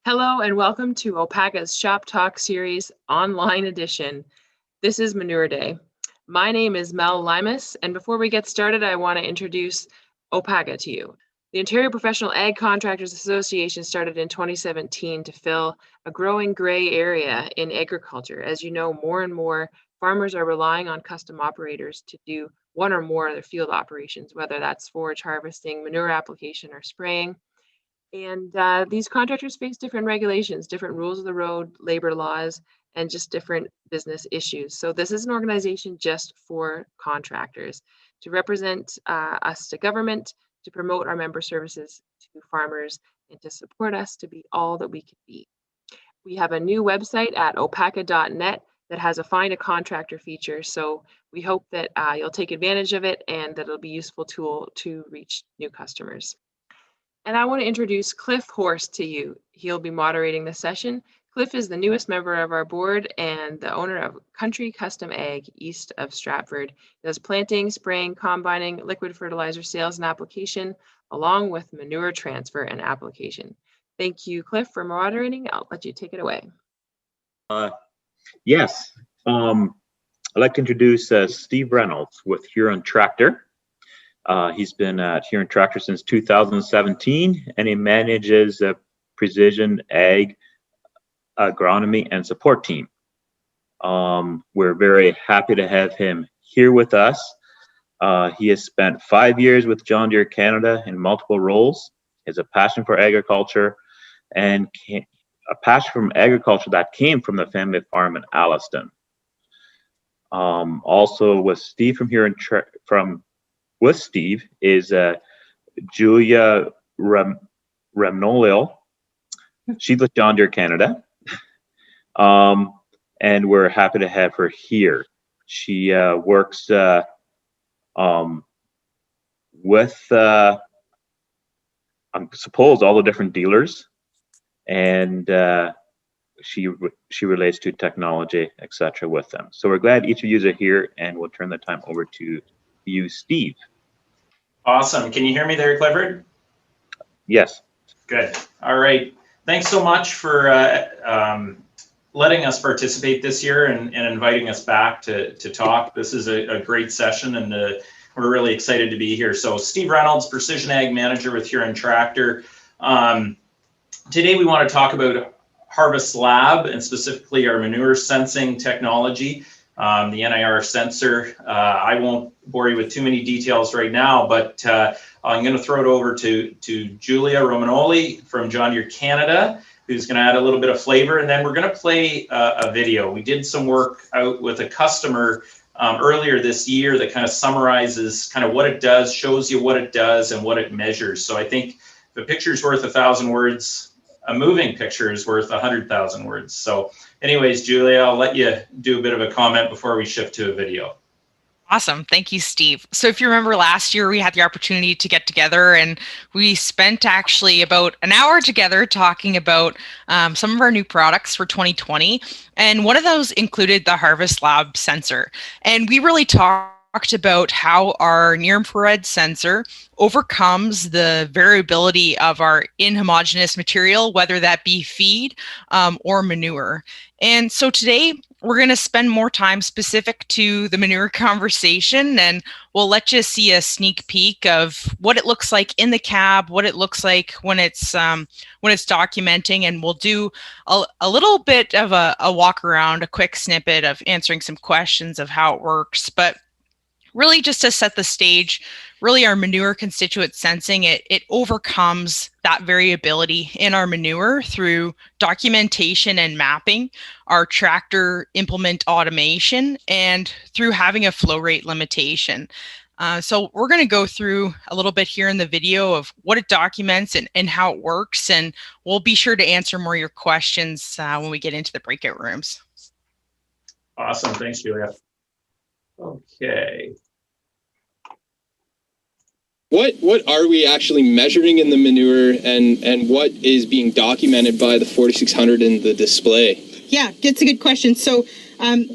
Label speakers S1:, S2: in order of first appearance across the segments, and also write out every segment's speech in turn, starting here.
S1: Hello and welcome to OPACA's Shop Talk Series online edition. This is Manure Day. My name is Mel Limas, and before we get started, I want to introduce OPACA to you. The Ontario Professional Ag Contractors Association started in 2017 to fill a growing gray area in agriculture. As you know, more and more farmers are relying on custom operators to do one or more of their field operations, whether that's forage harvesting, manure application, or spraying. And these contractors face different regulations, different rules of the road, labor laws, and just different business issues. So this is an organization just for contractors to represent us to government, to promote our member services to farmers, and to support us to be all that we can be. We have a new website at opaca.net that has a find a contractor feature. So we hope that you'll take advantage of it and that it'll be a useful tool to reach new customers. And I want to introduce Cliff Horst to you. He'll be moderating the session. Cliff is the newest member of our board and the owner of Country Custom Ag east of Stratford. He does planting, spraying, combining, liquid fertilizer sales and application, along with manure transfer and application. Thank you, Cliff, for moderating. I'll let you take it away.
S2: Yes. I'd like to introduce Steve Reynolds with Huron Tractor. He's been at Huron Tractor since 2017, and he manages a precision ag agronomy and support team. We're very happy to have him here with us. He has spent 5 years with John Deere Canada in multiple roles. He has a passion for agriculture and a passion from agriculture that came from the family farm in Alliston. Also with Steve from Huron with Steve is Julia Ramnolil. She's with John Deere Canada. And we're happy to have her here. She works with, I suppose, all the different dealers. And she relates to technology, etc., with them. So we're glad each of you are here, and we'll turn the time over to you, Steve.
S3: Awesome. Can you hear me there, Clifford?
S2: Yes.
S3: Good. All right. Thanks so much for letting us participate this year and inviting us back to talk. This is a great session, and we're really excited to be here. So Steve Reynolds, Precision Ag Manager with Huron Tractor. Today we want to talk about Harvest Lab and specifically our manure sensing technology. The NIR sensor. I won't bore you with too many details right now, but I'm going to throw it over to Julia Romanoli from John Deere Canada, who's going to add a little bit of flavor, and then we're going to play a video. We did some work out with a customer earlier this year that kind of summarizes kind of what it does, shows you what it does, and what it measures. So I think if a picture's worth 1,000 words, a moving picture is worth 100,000 words. So anyways, Julia, I'll let you do a bit of a comment before we shift to a video.
S4: Awesome. Thank you, Steve. So if you remember last year, we had the opportunity to get together and we spent actually about an hour together talking about some of our new products for 2020. And one of those included the Harvest Lab sensor. And we really talked about how our near-infrared sensor overcomes the variability of our inhomogeneous material, whether that be feed or manure. And so today we're going to spend more time specific to the manure conversation, and we'll let you see a sneak peek of what it looks like in the cab, what it looks like when it's documenting, and we'll do a little bit of a walk around, a quick snippet of answering some questions of how it works. But really just to set the stage, really our manure constituent sensing, it overcomes that variability in our manure through documentation and mapping, our tractor implement automation, and through having a flow rate limitation. So we're going to go through a little bit here in the video of what it documents and how it works, and we'll be sure to answer more of your questions when we get into the breakout rooms.
S3: Awesome. Thanks, Julia. Okay.
S5: What are we actually measuring in the manure, and what is being documented by the 4600 in the display?
S6: Yeah, that's a good question. So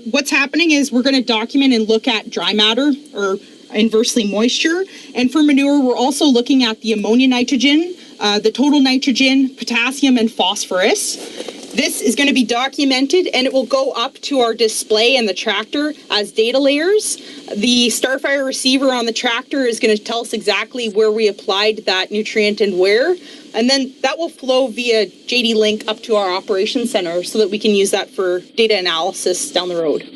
S6: what's happening is we're going to document and look at dry matter or inversely moisture. And for manure, we're also looking at the ammonia nitrogen the total nitrogen, potassium, and phosphorus. This is going to be documented, and it will go up to our display in the tractor as data layers. The Starfire receiver on the tractor is going to tell us exactly where we applied that nutrient and where. And then that will flow via JD Link up to our operations center so that we can use that for data analysis down the road.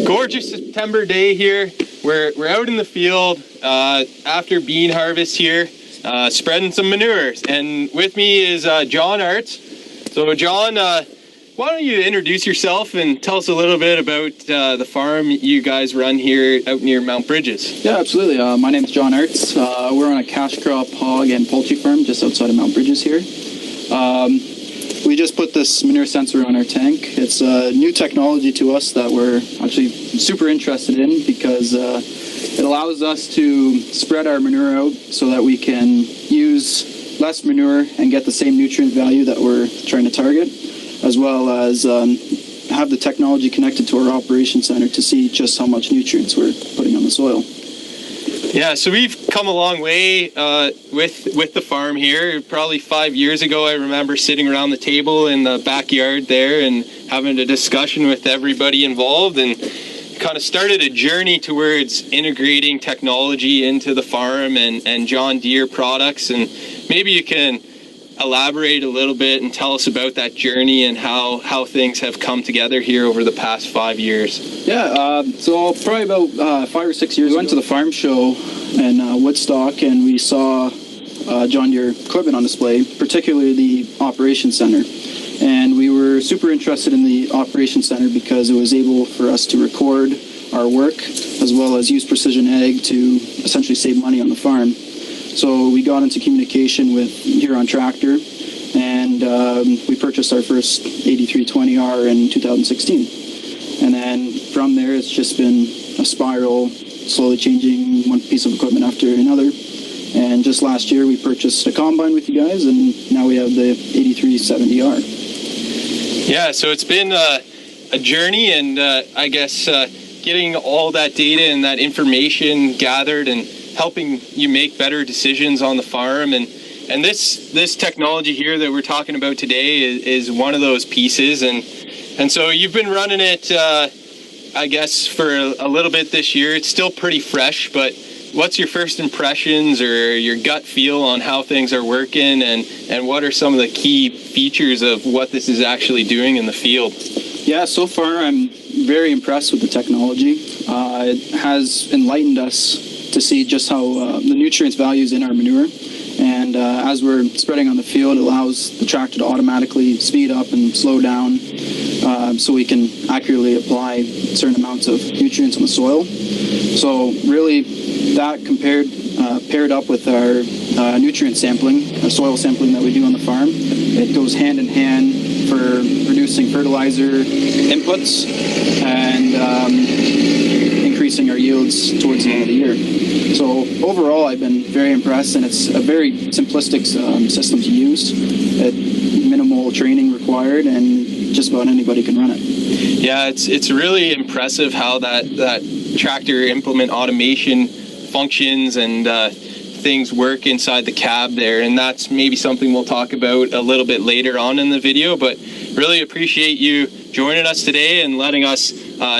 S5: Gorgeous September day here. We're out in the field after bean harvest here, spreading some manure. And with me is John Arts. So John, why don't you introduce yourself and tell us a little bit about the farm you guys run here out near Mount Bridges?
S7: Yeah, absolutely. My name is John Arts. We're on a cash crop hog and poultry farm just outside of Mount Bridges here. We just put this manure sensor on our tank. It's new technology to us that we're actually super interested in because it allows us to spread our manure out so that we can use less manure and get the same nutrient value that we're trying to target, as well as have the technology connected to our operations center to see just how much nutrients we're putting on the soil.
S5: Yeah, so we've come a long way with the farm here. Probably 5 years ago, I remember sitting around the table in the backyard there and having a discussion with everybody involved, and kind of started a journey towards integrating technology into the farm and John Deere products. And maybe you can elaborate a little bit and tell us about that journey and how things have come together here over the past 5 years.
S7: Yeah, so probably about 5 or 6 years, we went to the farm show in Woodstock, and we saw John Deere equipment on display, particularly the operations center. And we were super interested in the operations center because it was able for us to record our work as well as use precision ag to essentially save money on the farm. So we got into communication with Huron Tractor, and we purchased our first 8320R in 2016. And then from there, it's just been a spiral, slowly changing one piece of equipment after another. And just last year, we purchased a combine with you guys, and now we have the 8370R.
S5: Yeah, so it's been a journey, and I guess getting all that data and that information gathered and helping you make better decisions on the farm. And this technology here that we're talking about today is one of those pieces. And so you've been running it, I guess, for a little bit this year. It's still pretty fresh, but what's your first impressions or your gut feel on how things are working, and what are some of the key features of what this is actually doing in the field?
S7: Yeah, so far I'm very impressed with the technology. It has enlightened us to see just how the nutrients values in our manure. And as we're spreading on the field, it allows the tractor to automatically speed up and slow down so we can accurately apply certain amounts of nutrients on the soil. So really that paired up with our nutrient sampling, our soil sampling that we do on the farm, it goes hand in hand for reducing fertilizer inputs and increasing our yields towards the end of the year. So overall, I've been very impressed, and it's a very simplistic system to use. Minimal training required, and just about anybody can run it.
S5: Yeah, it's really impressive how that tractor implement automation functions and things work inside the cab there, and that's maybe something we'll talk about a little bit later on in the video. But really appreciate you joining us today and letting us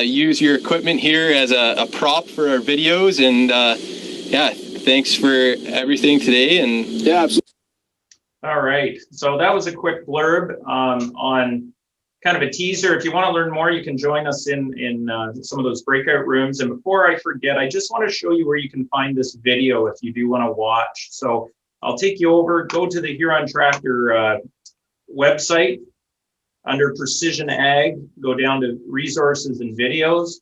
S5: use your equipment here as a prop for our videos. And yeah, thanks for everything today. And
S7: yeah, absolutely.
S3: All right, so that was a quick blurb on kind of a teaser. If you want to learn more, you can join us in some of those breakout rooms. And before I forget, I just want to show you where you can find this video if you do want to watch. So I'll take you over, go to the Huron Tractor website. Under Precision Ag, go down to Resources and Videos,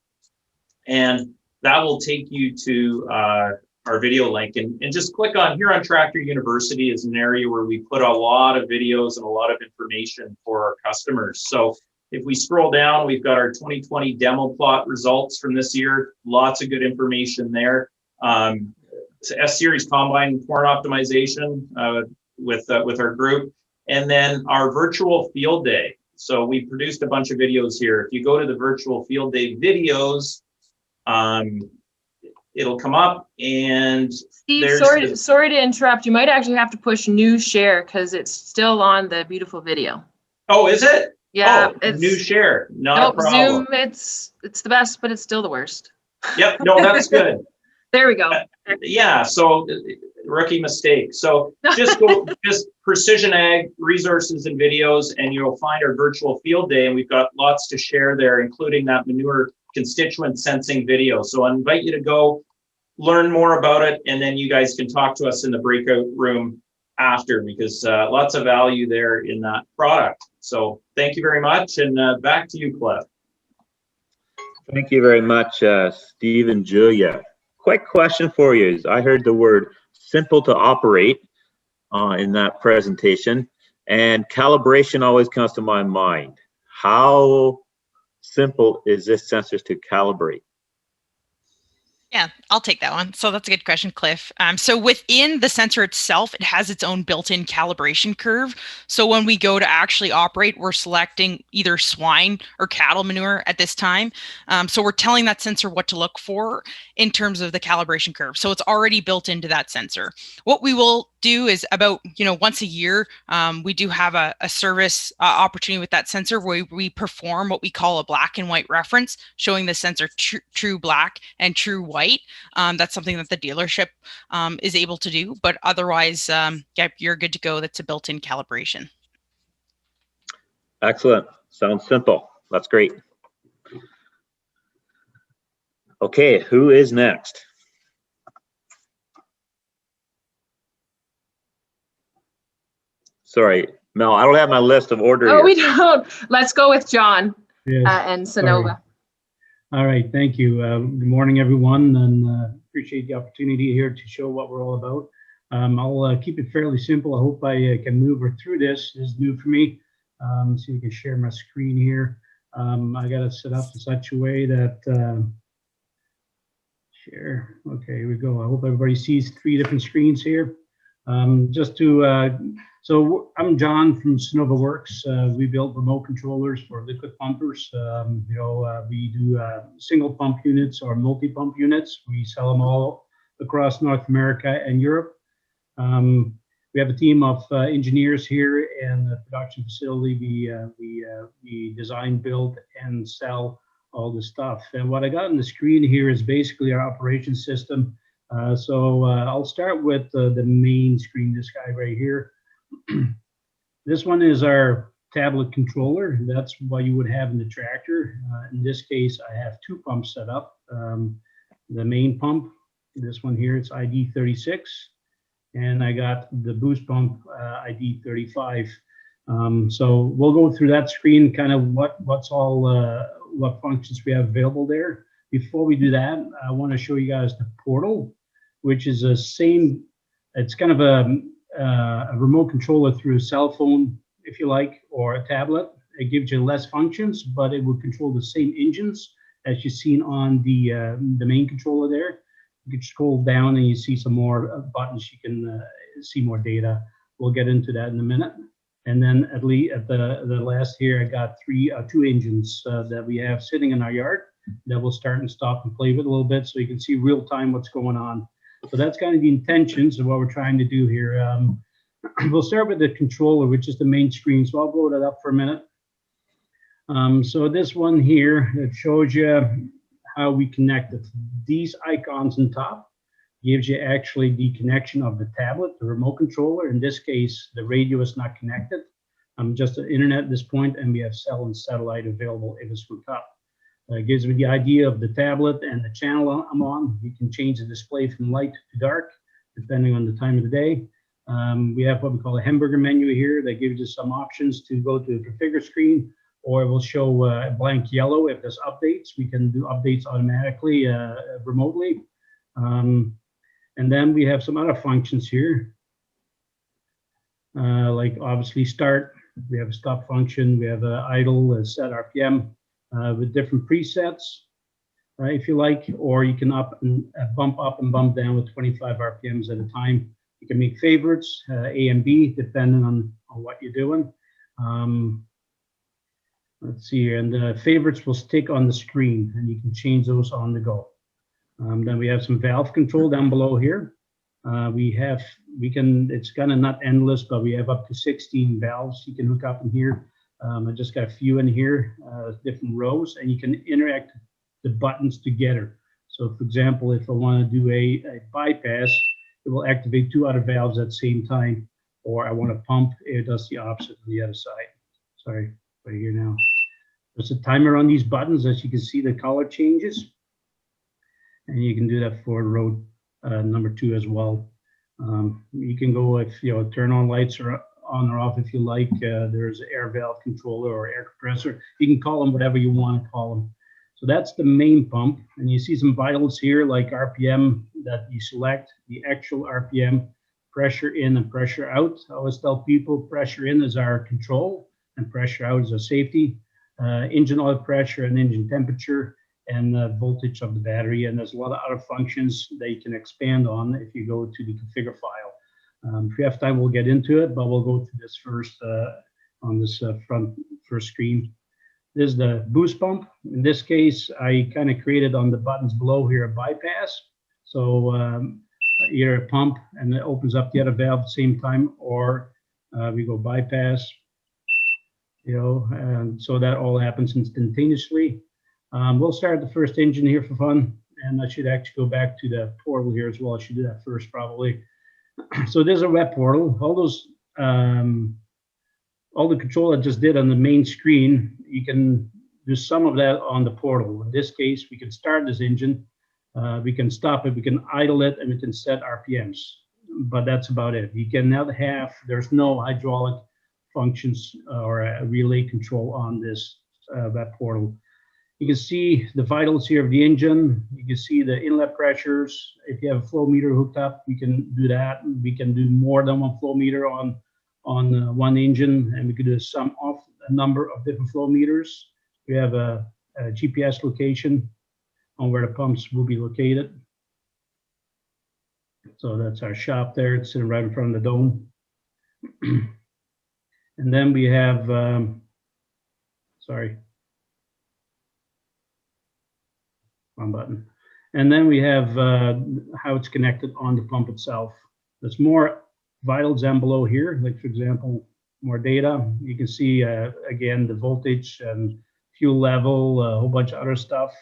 S3: and that will take you to our video link. And just click on Huron Tractor University is an area where we put a lot of videos and a lot of information for our customers. So if we scroll down, we've got our 2020 demo plot results from this year. Lots of good information there. S-Series Combine Corn Optimization with our group. And then our virtual field day. So we produced a bunch of videos here. If you go to the virtual field day videos, it'll come up, and
S1: Steve,
S3: there's
S1: sorry to interrupt. You might actually have to push new share because it's still on the beautiful video.
S3: oh, is it?
S1: Yeah,
S3: Oh,
S1: it's
S3: new share, not
S1: nope,
S3: a problem.
S1: Zoom. It's the best, but it's still the worst.
S3: Yep, no, that's good.
S1: There we go.
S3: Yeah, so rookie mistake. So just go, just Precision Ag resources and videos, and you'll find our virtual field day, and we've got lots to share there, including that manure constituent sensing video. So I invite you to go learn more about it, and then you guys can talk to us in the breakout room after, because lots of value there in that product. So thank you very much, and back to you, Cliff.
S2: Thank you very much, Steve and Julia. Quick question for you is, I heard the word simple to operate in that presentation, and calibration always comes to my mind. How simple is this sensor to calibrate?
S4: Yeah, I'll take that one. So that's a good question, Cliff. So within the sensor itself, it has its own built-in calibration curve. So when we go to actually operate, we're selecting either swine or cattle manure at this time. So we're telling that sensor what to look for in terms of the calibration curve. So it's already built into that sensor. What we will do is about, once a year, we do have a service opportunity with that sensor where we perform what we call a black and white reference, showing the sensor true black and true white. That's something that the dealership is able to do, but otherwise, yeah, you're good to go. That's a built-in calibration.
S2: Excellent. Sounds simple. That's great. Okay, who is next? Sorry, Mel, I don't have my list of order here.
S1: We don't. Let's go with John
S8: Yes,
S1: and Sonova.
S8: all right, thank you. Good morning, everyone, and appreciate the opportunity here to show what we're all about. I'll keep it fairly simple. I hope I can move her through this. This is new for me. So you can share my screen here. I got it set up in such a way that share. Okay, here we go. I hope everybody sees 3 different screens here. So I'm John from Sonova Works. We build remote controllers for liquid pumpers. We do single pump units or multi-pump units. We sell them all across North America and Europe. We have a team of engineers here in the production facility. We design, build, and sell all the stuff. And what I got on the screen here is basically our operation system. So I'll start with the main screen, this guy right here. This one is our tablet controller. That's what you would have in the tractor. In this case, I have 2 pumps set up. The main pump, this one here, it's ID 36. And I got the boost pump ID 35. So we'll go through that screen, kind of what functions we have available there. Before we do that, I want to show you guys the portal, which is the same. It's kind of a remote controller through a cell phone, if you like, or a tablet. It gives you less functions, but it will control the same engines as you've seen on the main controller there. You can scroll down and you see some more buttons. You can see more data. We'll get into that in a minute. And then at the last here, I got 2 engines that we have sitting in our yard that we'll start and stop and play with a little bit, so you can see real time what's going on. So that's kind of the intentions of what we're trying to do here. We'll start with the controller, which is the main screen. So I'll blow that up for a minute. So this one here, it shows you how we connect it. These icons on top gives you actually the connection of the tablet, the remote controller. In this case, the radio is not connected. Just the internet at this point, and we have cell and satellite available if it's hooked up. It gives me the idea of the tablet and the channel I'm on. You can change the display from light to dark, depending on the time of the day. We have what we call a hamburger menu here that gives you some options to go to the configure screen, or it will show a blank yellow if there's updates. We can do updates automatically remotely. And then we have some other functions here, like obviously start. We have a stop function. We have an idle, a set RPM. With different presets, if you like, or you can bump up and bump down with 25 RPMs at a time. You can make favorites, A and B, depending on what you're doing. Let's see here, and the favorites will stick on the screen, and you can change those on the go. Then we have some valve control down below here. It's kind of not endless, but we have up to 16 valves you can hook up in here. I just got a few in here, different rows, and you can interact the buttons together. So for example, if I want to do a bypass, it will activate 2 other valves at the same time. Or I want to pump, it does the opposite on the other side. Sorry, right here now. There's a timer on these buttons. As you can see, the color changes. And you can do that for row number 2 as well. You can go if turn on lights or on or off if you like. There's air valve controller or air compressor. You can call them whatever you want to call them. So that's the main pump, and you see some vitals here like RPM that you select, the actual RPM, pressure in and pressure out. I always tell people pressure in is our control and pressure out is our safety. Engine oil pressure and engine temperature and the voltage of the battery, and there's a lot of other functions that you can expand on if you go to the configure file. If we have time, we'll get into it, but we'll go to this first on this first screen. This is the boost pump. In this case, I kind of created on the buttons below here a bypass. So either a pump and it opens up the other valve at the same time, or we go bypass, and so that all happens instantaneously. We'll start the first engine here for fun, and I should actually go back to the portal here as well. I should do that first probably. So there's a web portal. All those all the control I just did on the main screen, you can do some of that on the portal. In this case, we can start this engine, we can stop it, we can idle it, and we can set RPMs. But that's about it. You cannot have, there's no hydraulic functions or a relay control on this web portal. You can see the vitals here of the engine. You can see the inlet pressures. If you have a flow meter hooked up, we can do that. We can do more than one flow meter on one engine, and we could do a sum of a number of different flow meters. We have a GPS location on where the pumps will be located. So that's our shop there. It's sitting right in front of the dome. And then we have, sorry, wrong button. And then we have how it's connected on the pump itself. There's more vitals down below here, like for example, more data. You can see again the voltage and fuel level, a whole bunch of other stuff.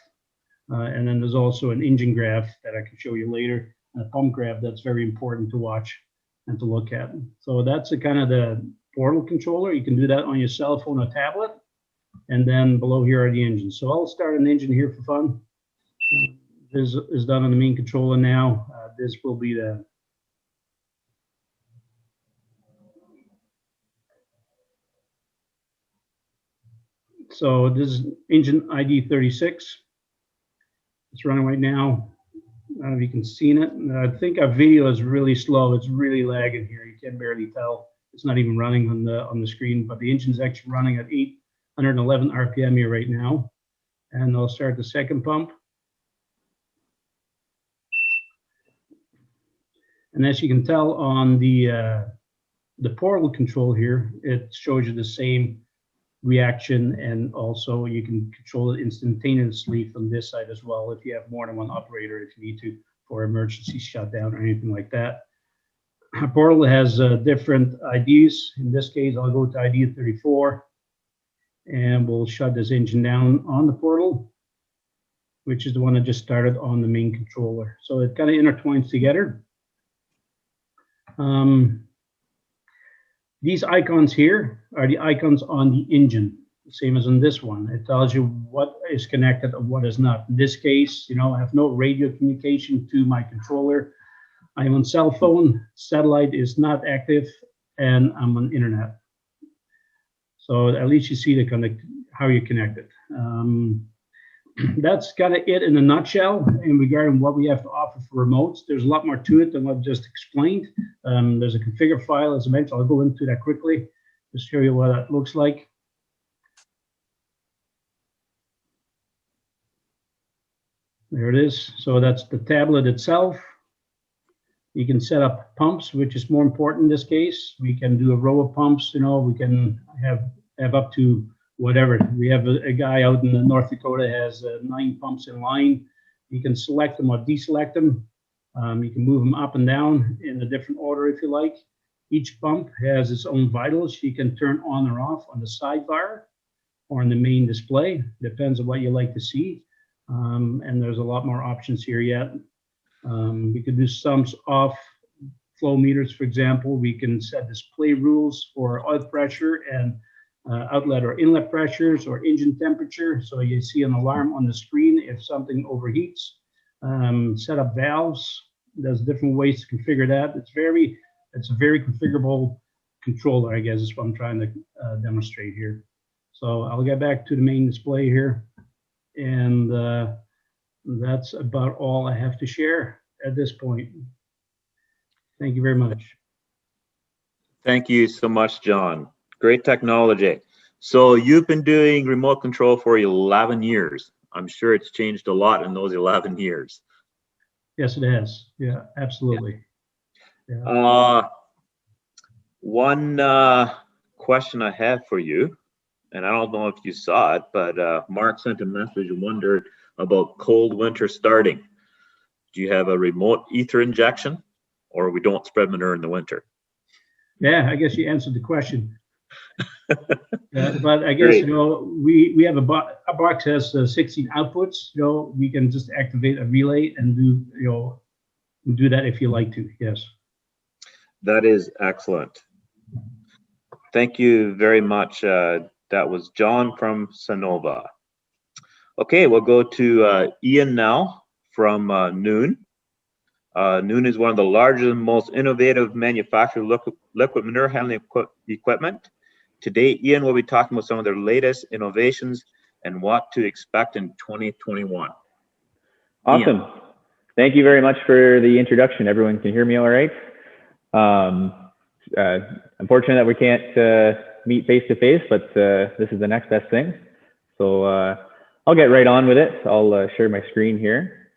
S8: And then there's also an engine graph that I can show you later, and a pump graph that's very important to watch and to look at. So that's a kind of the portal controller. You can do that on your cell phone or tablet. And then below here are the engines. So I'll start an engine here for fun. This is done on the main controller now. This will be the so this is engine ID 36. It's running right now. I don't know if you can see it. I think our video is really slow. It's really lagging here. You can barely tell. It's not even running on the screen, but the engine is actually running at 811 RPM here right now. And I'll start the second pump. And as you can tell on the portal control here, it shows you the same reaction, and also you can control it instantaneously from this side as well if you have more than one operator, if you need to, for emergency shutdown or anything like that. Our portal has different IDs. In this case, I'll go to ID 34, and we'll shut this engine down on the portal, which is the one I just started on the main controller. So it kind of intertwines together. These icons here are the icons on the engine, the same as on this one. It tells you what is connected and what is not. In this case, I have no radio communication to my controller. I'm on cell phone, satellite is not active, and I'm on internet. So at least you see how you're connected. That's kind of it in a nutshell in regarding what we have to offer for remotes. There's a lot more to it than what I just explained. There's a configure file, as I mentioned. I'll go into that quickly to show you what that looks like. There it is. So that's the tablet itself. You can set up pumps, which is more important in this case. We can do a row of pumps. We can have up to whatever. We have a guy out in North Dakota has 9 pumps in line. You can select them or deselect them. You can move them up and down in a different order if you like. Each pump has its own vitals. You can turn on or off on the sidebar or in the main display. Depends on what you like to see. And there's a lot more options here yet. We could do sumps off flow meters, for example. We can set display rules for oil pressure and outlet or inlet pressures or engine temperature. So you see an alarm on the screen if something overheats. Set up valves. There's different ways to configure that. It's a very configurable controller, I guess is what I'm trying to demonstrate here. So I'll get back to the main display here. And that's about all I have to share at this point. Thank you very much.
S2: Thank you so much, John. Great technology. So you've been doing remote control for 11 years. I'm sure it's changed a lot in those 11 years.
S8: Yes, it has. Yeah, absolutely. Yeah.
S2: One question I have for you, and I don't know if you saw it, but Mark sent a message and wondered about cold winter starting. Do you have a remote ether injection, or we don't spread manure in the winter?
S8: Yeah, I guess you answered the question. But I guess, you know, we have a box has 16 outputs. You know, we can just activate a relay and do that if you like to. Yes.
S2: That is excellent. Thank you very much. That was John from Sonova. Okay, we'll go to Ian now from Noon. Noon is one of the largest and most innovative manufacturers of liquid manure handling equipment. Today, Ian will be talking about some of their latest innovations and what to expect in 2021.
S9: Awesome. Ian. Thank you very much for the introduction. Everyone can hear me all right? Unfortunate that we can't meet face to face, but this is the next best thing. So I'll get right on with it. I'll share my screen here.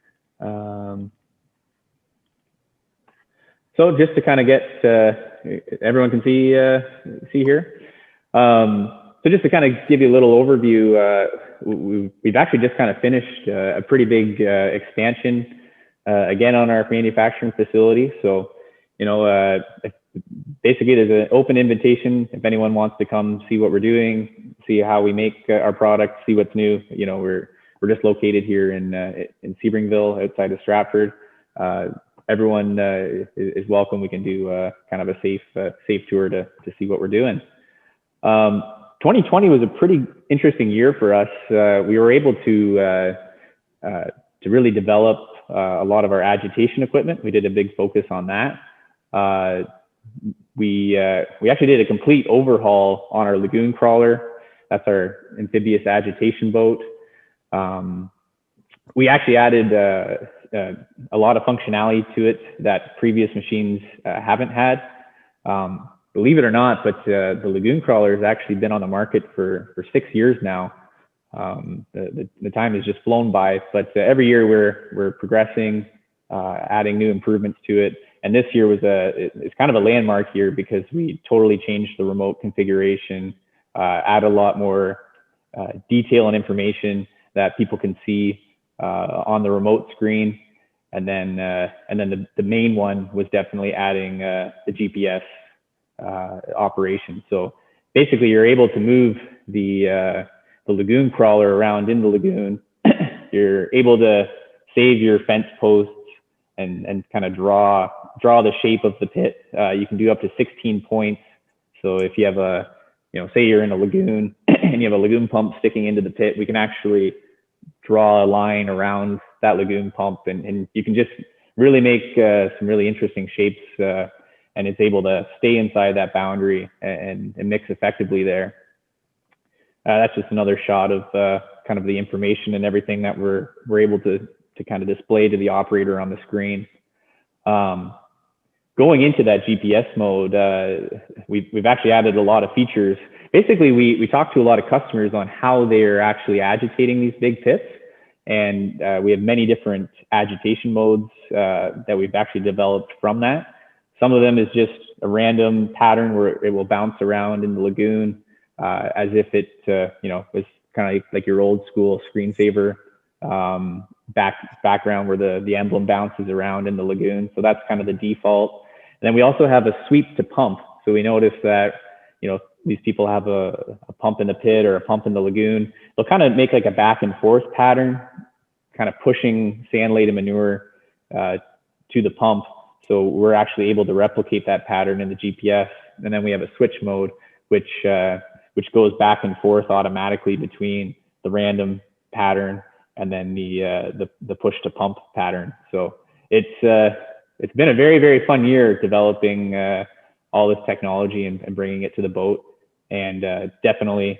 S9: So just to kind of get, everyone can see here. So just to kind of give you a little overview, we've actually just kind of finished a pretty big expansion again on our manufacturing facility. So, you know, basically there's an open invitation if anyone wants to come see what we're doing, see how we make our product, see what's new. You know, we're just located here in Sebringville outside of Stratford. Everyone is welcome. We can do kind of a safe tour to see what we're doing. 2020 was a pretty interesting year for us. We were able to really develop a lot of our agitation equipment. We did a big focus on that. We actually did a complete overhaul on our lagoon crawler. That's our amphibious agitation boat. We actually added a lot of functionality to it that previous machines haven't had. Believe it or not, but the lagoon crawler has actually been on the market for 6 years now. The time has just flown by, but every year we're progressing, adding new improvements to it. And this year it's kind of a landmark year because we totally changed the remote configuration, add a lot more detail and information that people can see on the remote screen. And then the main one was definitely adding the GPS operation. So basically you're able to move the lagoon crawler around in the lagoon. You're able to save your fence posts and kind of draw the shape of the pit. You can do up to 16 points. So if you have say you're in a lagoon and you have a lagoon pump sticking into the pit, we can actually draw a line around that lagoon pump, and you can just really make some really interesting shapes, and it's able to stay inside that boundary and mix effectively there. That's just another shot of kind of the information and everything that we're able to kind of display to the operator on the screen. Going into that GPS mode, we've actually added a lot of features. Basically, we talked to a lot of customers on how they're actually agitating these big pits. And we have many different agitation modes that we've actually developed from that. Some of them is just a random pattern where it will bounce around in the lagoon as if it, was kind of like your old school screensaver. background where the emblem bounces around in the lagoon. So that's kind of the default. And then we also have a sweep to pump. So we noticed that, these people have a pump in the pit or a pump in the lagoon. They'll kind of make like a back and forth pattern, kind of pushing sand laden manure to the pump. So we're actually able to replicate that pattern in the GPS. And then we have a switch mode, which goes back and forth automatically between the random pattern and then the push to pump pattern. So it's been a very, very fun year developing all this technology and bringing it to the boat. And definitely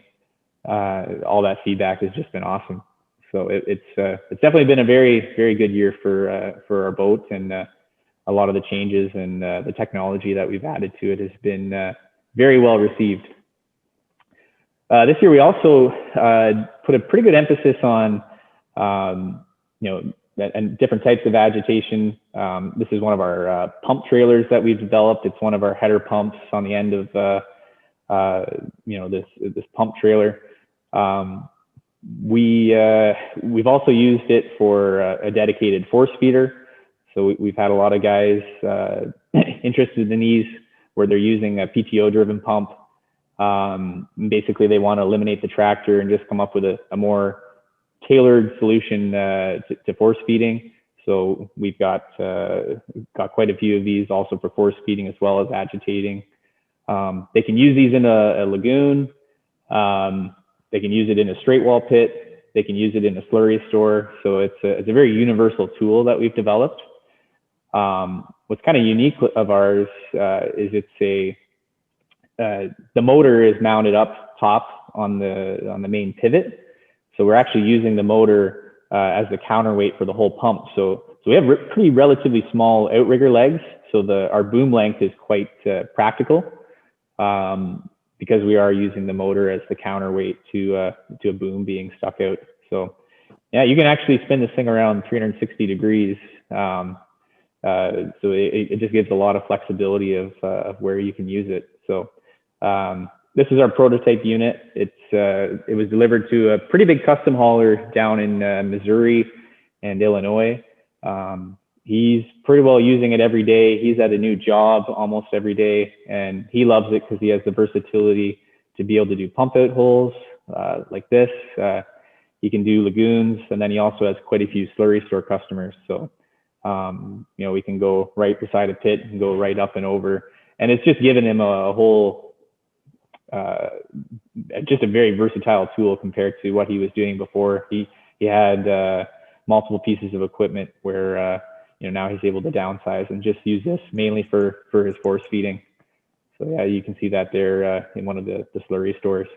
S9: all that feedback has just been awesome. So it's definitely been a very, very good year for our boat, and a lot of the changes and the technology that we've added to it has been very well received. This year we also put a pretty good emphasis on and different types of agitation. This is one of our pump trailers that we've developed. It's one of our header pumps on the end of this pump trailer. We've also used it for a dedicated force feeder. So we've had a lot of guys interested in these where they're using a PTO driven pump. Basically they want to eliminate the tractor and just come up with a more tailored solution to force feeding. So we've got quite a few of these also for force feeding as well as agitating. They can use these in a lagoon. They can use it in a straight wall pit. They can use it in a slurry store. So it's a very universal tool that we've developed. What's kind of unique of ours is the motor is mounted up top on the main pivot. So we're actually using the motor as the counterweight for the whole pump. So we have pretty relatively small outrigger legs. So our boom length is quite practical because we are using the motor as the counterweight to a boom being stuck out. So yeah, you can actually spin this thing around 360 degrees. So it just gives a lot of flexibility of where you can use it. So this is our prototype unit. It was delivered to a pretty big custom hauler down in Missouri and Illinois. He's pretty well using it every day. He's at a new job almost every day, and he loves it because he has the versatility to be able to do pump out holes like this. He can do lagoons, and then he also has quite a few slurry store customers. So, we can go right beside a pit and go right up and over. And it's just given him a whole, just a very versatile tool compared to what he was doing before. He had multiple pieces of equipment where, now he's able to downsize and just use this mainly for his force feeding. So yeah, you can see that there in one of the slurry stores.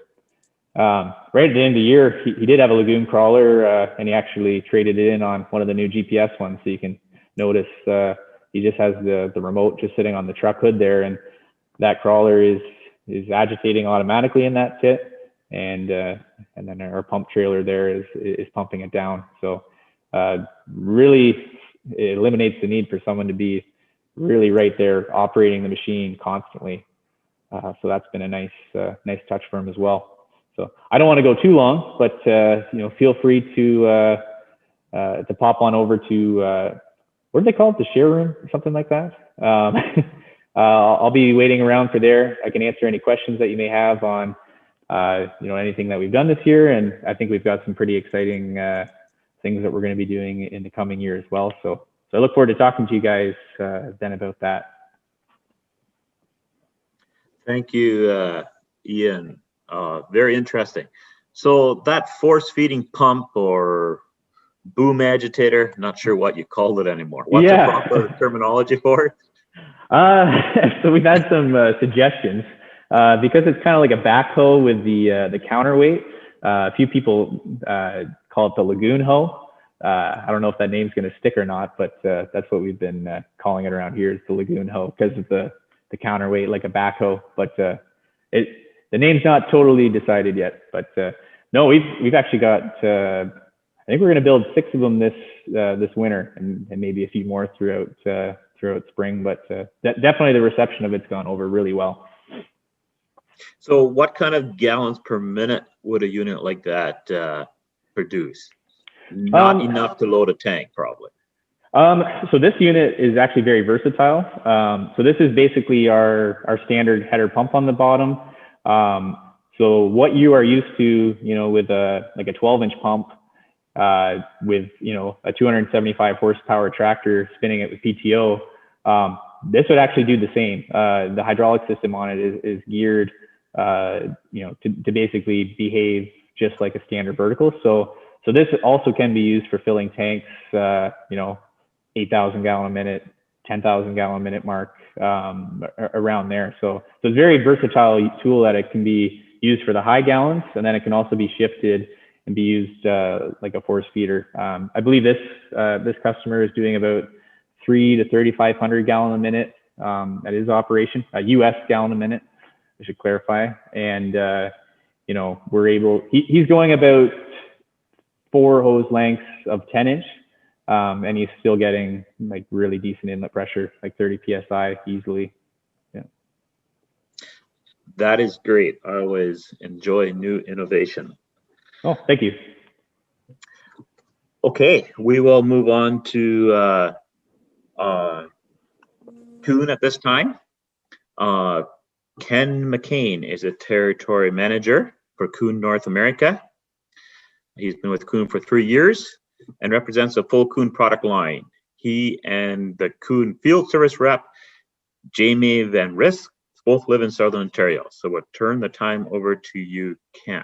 S9: Right at the end of the year, he did have a lagoon crawler, and he actually traded it in on one of the new GPS ones. So you can notice he just has the remote just sitting on the truck hood there, and that crawler is agitating automatically in that pit, and then our pump trailer there is pumping it down. So really it eliminates the need for someone to be really right there operating the machine constantly. So that's been a nice touch for him as well. So I don't want to go too long, but feel free to pop on over to what do they call it? The share room or something like that. I'll be waiting around for there. I can answer any questions that you may have on anything that we've done this year, and I think we've got some pretty exciting things that we're going to be doing in the coming year as well. So I look forward to talking to you guys then about that.
S2: Thank you, Ian. Very interesting. So that force feeding pump or boom agitator, not sure what you called it anymore. What's the proper terminology for it?
S9: So we've had some suggestions because it's kind of like a backhoe with the counterweight. A few people call it the lagoon hoe. I don't know if that name's going to stick or not, but that's what we've been calling it around here, is the lagoon hoe, because of the counterweight like a backhoe. But the name's not totally decided yet. But no, we've actually got. I think we're going to build 6 of them this winter, and maybe a few more throughout spring. But definitely the reception of it's gone over really well.
S2: So what kind of gallons per minute would a unit like that produce? Not enough to load a tank, probably.
S9: So this unit is actually very versatile. So this is basically our standard header pump on the bottom. So what you are used to, with like a 12-inch pump, with, a 275 horsepower tractor spinning it with PTO, this would actually do the same. The hydraulic system on it is geared, to basically behave just like a standard vertical. So this also can be used for filling tanks, 8,000 gallon a minute, 10,000 gallon a minute mark, around there. So it's a very versatile tool that it can be used for the high gallons, and then it can also be shifted and be used like a force feeder. I believe this customer is doing about 3 to 3,500 gallon a minute at his operation, US gallon a minute, I should clarify. And we're able. He's going about 4 hose lengths of 10-inch. And he's still getting like really decent inlet pressure, like 30 PSI easily. Yeah.
S2: That is great. I always enjoy new innovation.
S9: Oh, thank you.
S2: Okay, we will move on to Kuhn at this time. Ken McCain is a territory manager for Kuhn North America. He's been with Kuhn for 3 years and represents a full Kuhn product line. He and the Kuhn field service rep, Jamie Van Risk, both live in Southern Ontario. So we'll turn the time over to you, Ken.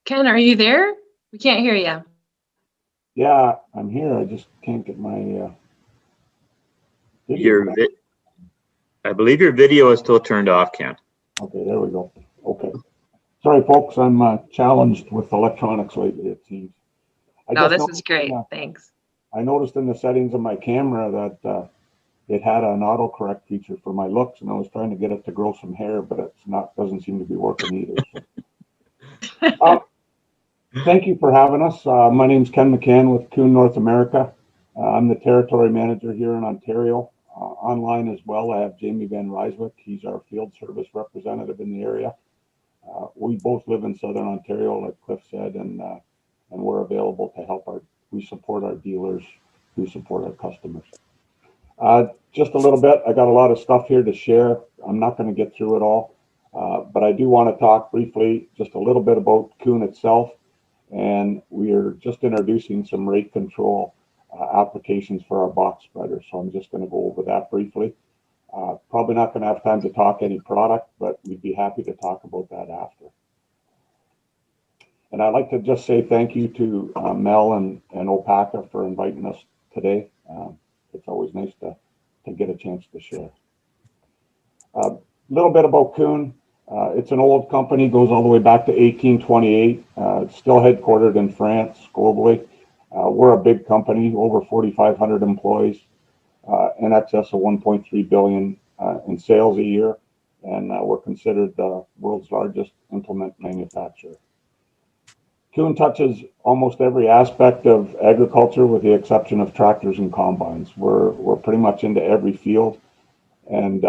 S1: Ken, are you there? We can't hear you.
S10: Yeah, I'm here. I just can't get my video.
S2: I believe your video is still turned off, Ken.
S10: Okay, there we go. Okay. Sorry, folks. I'm challenged with electronics lately, it seems.
S1: No, this is great. Thanks.
S10: I noticed in the settings of my camera that it had an autocorrect feature for my looks, and I was trying to get it to grow some hair, but it's not. Doesn't seem to be working either. So. Thank you for having us. My name's Ken McCann with Kuhn North America. I'm the territory manager here in Ontario. Online as well, I have Jamie Van Ryswick. He's our field service representative in the area. We both live in Southern Ontario, like Cliff said, and we're available to help we support our dealers who support our customers. Just a little bit, I got a lot of stuff here to share. I'm not going to get through it all, but I do want to talk briefly just a little bit about Kuhn itself. And we are just introducing some rate control applications for our box spreader. So I'm just going to go over that briefly. Probably not going to have time to talk any product, but we'd be happy to talk about that after. And I'd like to just say thank you to Mel and OPACA for inviting us today. It's always nice to get a chance to share. A little bit about Kuhn. It's an old company, goes all the way back to 1828. It's still headquartered in France globally. We're a big company, over 4,500 employees, in excess of 1.3 billion in sales a year, and we're considered the world's largest implement manufacturer. Kuhn touches almost every aspect of agriculture with the exception of tractors and combines. We're pretty much into every field, and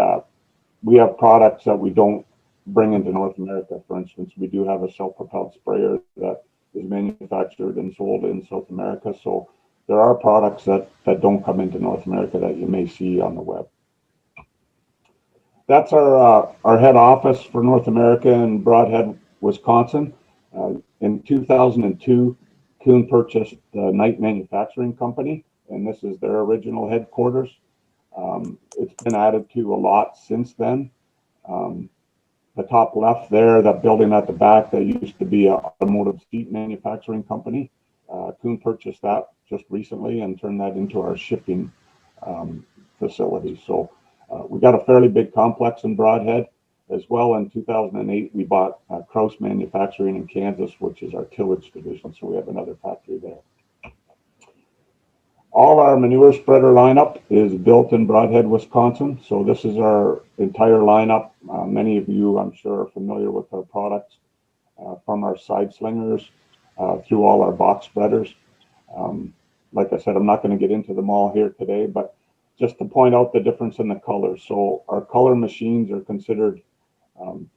S10: we have products that we don't bring into North America. For instance, we do have a self-propelled sprayer that is manufactured and sold in South America. So there are products that don't come into North America that you may see on the web. That's our head office for North America in Broadhead, Wisconsin. In 2002, Kuhn purchased the Knight Manufacturing Company, and this is their original headquarters. It's been added to a lot since then. The top left there, that building at the back, that used to be an automotive seat manufacturing company. Kuhn purchased that just recently and turned that into our shipping facility. So we got a fairly big complex in Broadhead. As well, in 2008, we bought Kraus Manufacturing in Kansas, which is our tillage division. So we have another factory there. All our manure spreader lineup is built in Broadhead, Wisconsin. So this is our entire lineup. Many of you, I'm sure, are familiar with our products, from our side slingers through all our box spreaders. Like I said, I'm not going to get into them all here today, but just to point out the difference in the colors. So our color machines are considered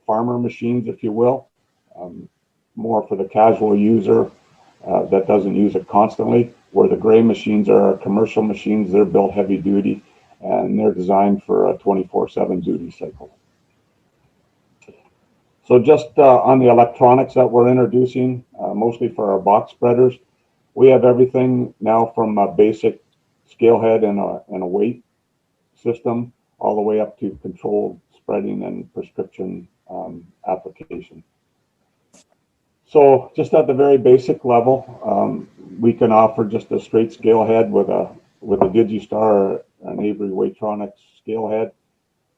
S10: farmer machines, if you will, more for the casual user that doesn't use it constantly, where the gray machines are our commercial machines. They're built heavy duty and they're designed for a 24/7 duty cycle. So just on the electronics that we're introducing, mostly for our box spreaders, we have everything now from a basic scale head and a weight system all the way up to controlled spreading and prescription application. So just at the very basic level, we can offer just a straight scale head with a Digistar or an Avery Weightronics scale head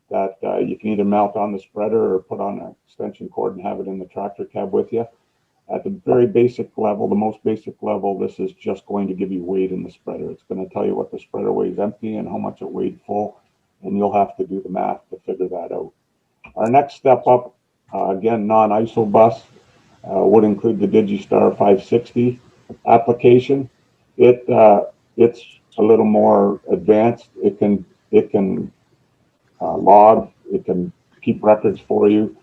S10: that you can either mount on the spreader or put on an extension cord and have it in the tractor cab with you. At the very basic level, the most basic level, this is just going to give you weight in the spreader. It's going to tell you what the spreader weighs empty and how much it weighed full, and you'll have to do the math to figure that out. Our next step up, again, non-ISO bus, would include the Digistar 560 application. It's a little more advanced. It can log, it can keep records for you,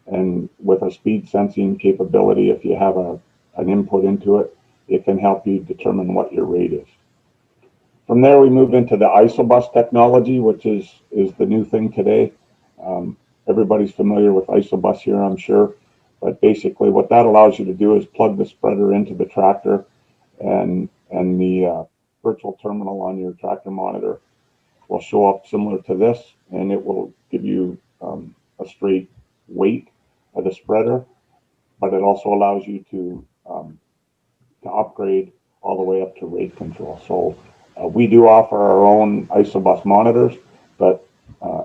S10: and with a speed sensing capability, if you have an input into it, it can help you determine what your rate is. From there, we move into the ISOBus technology, which is the new thing today. Everybody's familiar with ISOBus here, I'm sure, but basically what that allows you to do is plug the spreader into the tractor, and the virtual terminal on your tractor monitor will show up similar to this, and it will give you a straight weight of the spreader, but it also allows you to upgrade all the way up to rate control. So we do offer our own ISOBus monitors, but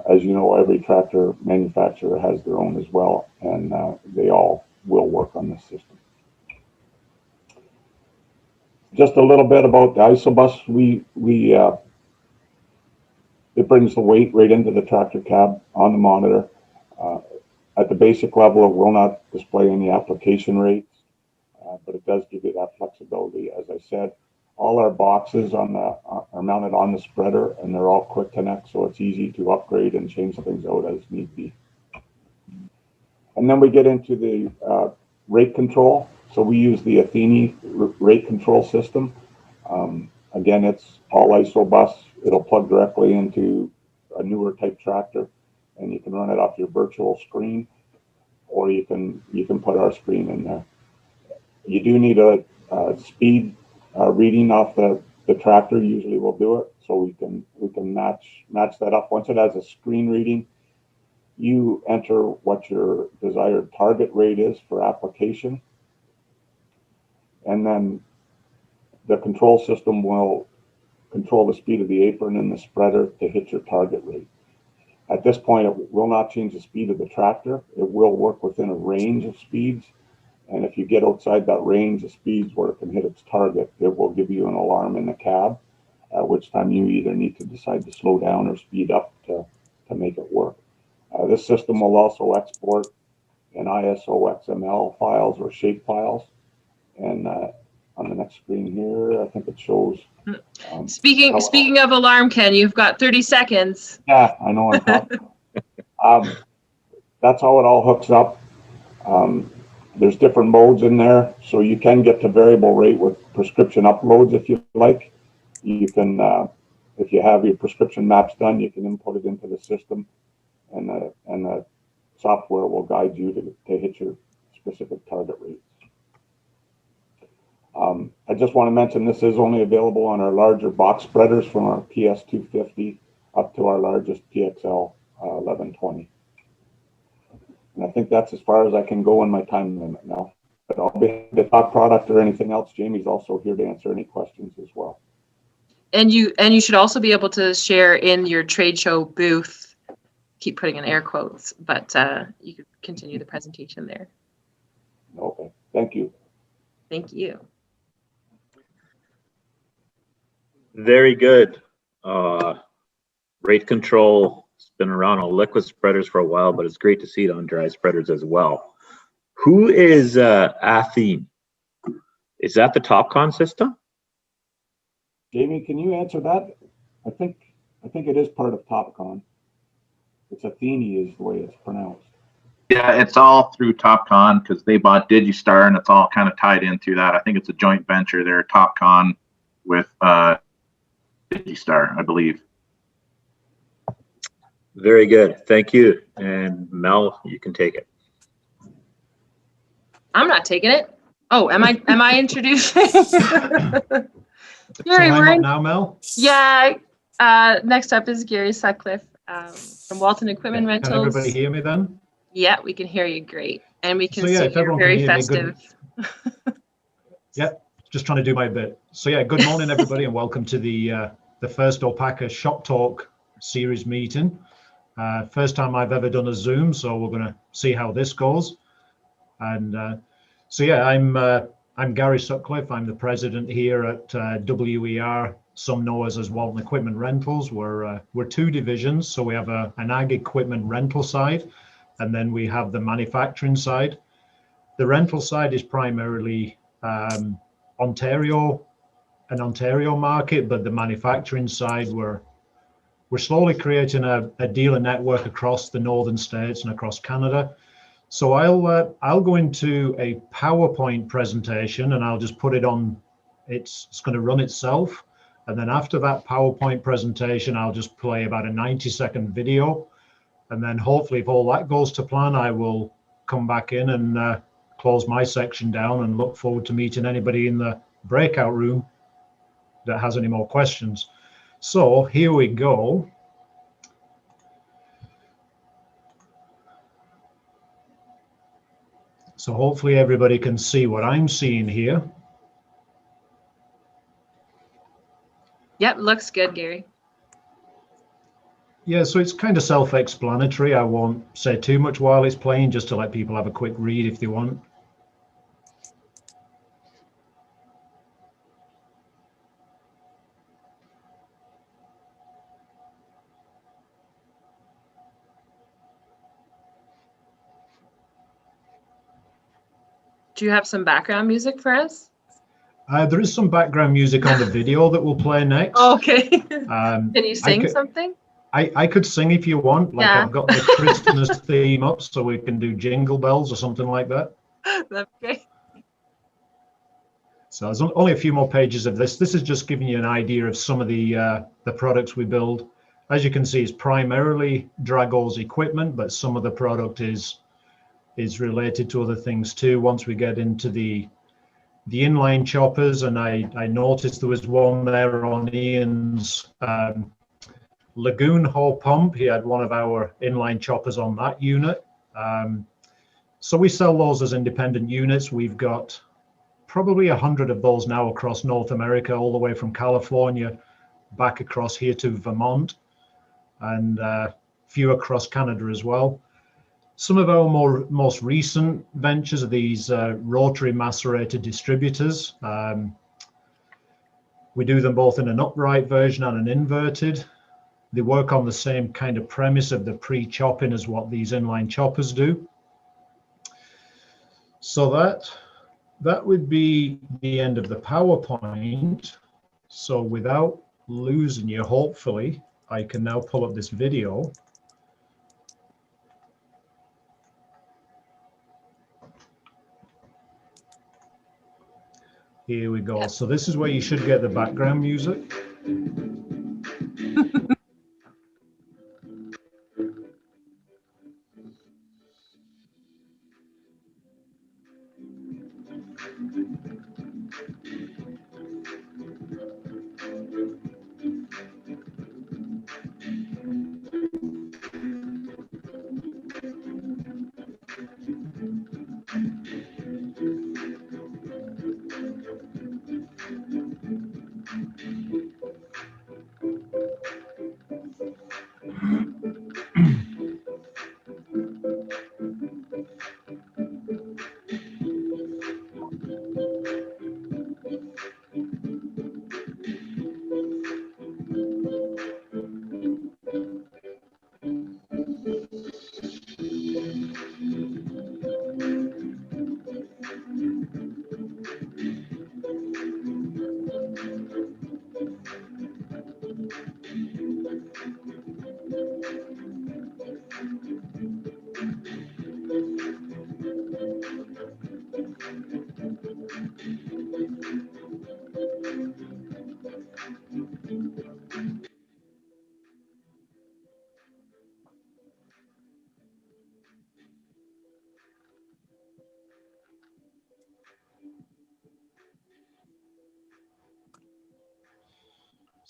S10: as you know, every tractor manufacturer has their own as well, and they all will work on this system. Just a little bit about the ISOBus. It brings the weight right into the tractor cab on the monitor. At the basic level, it will not display any application rates, but it does give you that flexibility. As I said, all our boxes are mounted on the spreader, and they're all quick connect, so it's easy to upgrade and change things out as need be. And then we get into the rate control. So we use the Athene rate control system. Again, it's all ISOBus. It'll plug directly into a newer type tractor, and you can run it off your virtual screen, or you can put our screen in there. You do need a speed reading off the tractor. Usually we'll do it, so we can match that up. Once it has a screen reading, you enter what your desired target rate is for application, and then the control system will control the speed of the apron and the spreader to hit your target rate. At this point, it will not change the speed of the tractor. It will work within a range of speeds, and if you get outside that range of speeds where it can hit its target, it will give you an alarm in the cab, at which time you either need to decide to slow down or speed up to make it work. This system will also export in ISO XML files or shape files, and on the next screen here, I think it shows.
S1: Speaking of alarm, Ken, you've got 30 seconds.
S10: Yeah, I know I'm talking. That's how it all hooks up. There's different modes in there, so you can get to variable rate with prescription uploads if you like. You can, if you have your prescription maps done, you can input it into the system, and the software will guide you to hit your specific target rates. I just want to mention this is only available on our larger box spreaders from our PS250 up to our largest PXL 1120. And I think that's as far as I can go in my time limit now. But I'll be happy to talk product or anything else. Jamie's also here to answer any questions as well.
S1: And you should also be able to share in your trade show booth. Keep putting in air quotes, but you could continue the presentation there.
S10: Okay, thank you.
S1: Thank you.
S2: Very good. Rate control has been around on liquid spreaders for a while, but it's great to see it on dry spreaders as well. Who is Athene? Is that the TopCon system?
S10: Jamie, can you answer that? I think it is part of TopCon. It's Athene is the way it's pronounced.
S11: Yeah, it's all through TopCon because they bought Digistar, and it's all kind of tied in through that. I think it's a joint venture there, TopCon with Digistar, I believe.
S2: Very good. Thank you. And Mel, you can take it.
S1: I'm not taking it. Oh, am I introducing?
S12: So I'm up now, Mel?
S1: Yeah. Next up is Gary Sutcliffe from Walton Equipment
S12: Can
S1: Rentals.
S12: everybody hear me then?
S1: Yeah, we can hear you great. And we can
S12: So, yeah,
S1: see
S12: if
S1: you're
S12: everyone
S1: very
S12: can hear me,
S1: festive.
S12: Yeah, just trying to do my bit. So yeah, good morning everybody, and welcome to the first OPACA Shop Talk series meeting. First time I've ever done a Zoom, so we're going to see how this goes. And so yeah, I'm Gary Sutcliffe. I'm the president here at WER, some know us as Walton Equipment Rentals. We're two divisions, so we have an ag equipment rental side, and then we have the manufacturing side. The rental side is primarily Ontario market, but the manufacturing side, we're slowly creating a dealer network across the northern states and across Canada. So I'll go into a PowerPoint presentation, and I'll just put it on. It's going to run itself, and then after that PowerPoint presentation, I'll just play about a 90-second video, and then hopefully, if all that goes to plan, I will come back in and close my section down, and look forward to meeting anybody in the breakout room that has any more questions. So here we go. So hopefully everybody can see what I'm seeing here.
S1: Yep, looks good, Gary.
S12: Yeah, so it's kind of self-explanatory. I won't say too much while it's playing, just to let people have a quick read if they want.
S1: Do you have some background music for us?
S12: There is some background music on the video that we'll play next.
S1: Okay. Can you sing something?
S12: I could sing if you want. Like, yeah. I've got the Christmas theme up, so we can do Jingle Bells or something like that.
S1: That's great.
S12: So there's only a few more pages of this. This is just giving you an idea of some of the products we build. As you can see, it's primarily Drago's equipment, but some of the product is related to other things too. Once we get into the inline choppers, and I noticed there was one there on Ian's Lagoon Hole pump. He had one of our inline choppers on that unit. So we sell those as independent units. We've got probably 100 of those now across North America, all the way from California back across here to Vermont, and a few across Canada as well. Some of our most recent ventures are these rotary macerated distributors. We do them both in an upright version and an inverted. They work on the same kind of premise of the pre-chopping as what these inline choppers do. So that would be the end of the PowerPoint. So without losing you, hopefully, I can now pull up this video. Here we go. So this is where you should get the background music.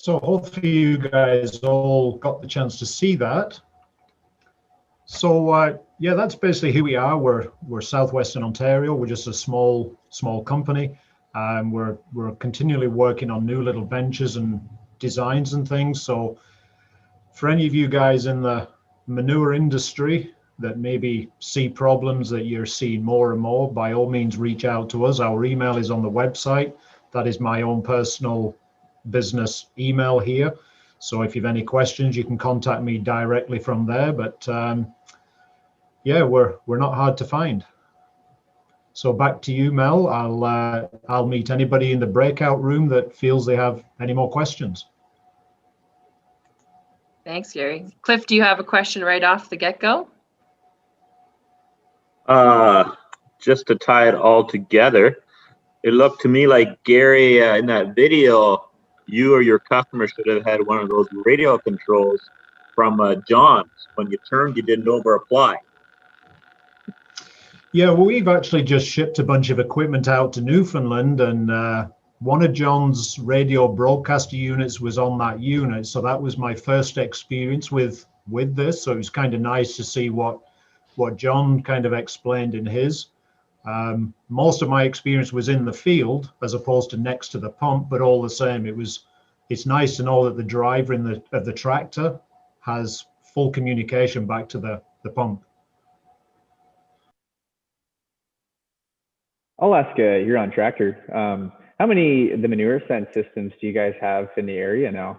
S12: So hopefully you guys all got the chance to see that. So yeah, that's basically who we are. We're Southwestern Ontario. We're just a small company. We're continually working on new little ventures and designs and things. So for any of you guys in the manure industry that maybe see problems that you're seeing more and more, by all means reach out to us. Our email is on the website. That is my own personal business email here. So if you have any questions, you can contact me directly from there. But yeah, we're not hard to find. So back to you, Mel. I'll meet anybody in the breakout room that feels they have any more questions.
S1: Thanks, Gary. Cliff, do you have a question right off the get-go?
S2: Just to tie it all together, it looked to me like Gary, in that video, you or your customer should have had one of those radio controls from John's. When you turned, you didn't over apply.
S12: Yeah, well, we've actually just shipped a bunch of equipment out to Newfoundland, and one of John's radio broadcaster units was on that unit. So that was my first experience with this. So it was kind of nice to see what John kind of explained in his. Most of my experience was in the field as opposed to next to the pump, but all the same, it's nice to know that the driver of the tractor has full communication back to the pump.
S9: I'll ask here on tractor, how many of the manure sense systems do you guys have in the area now?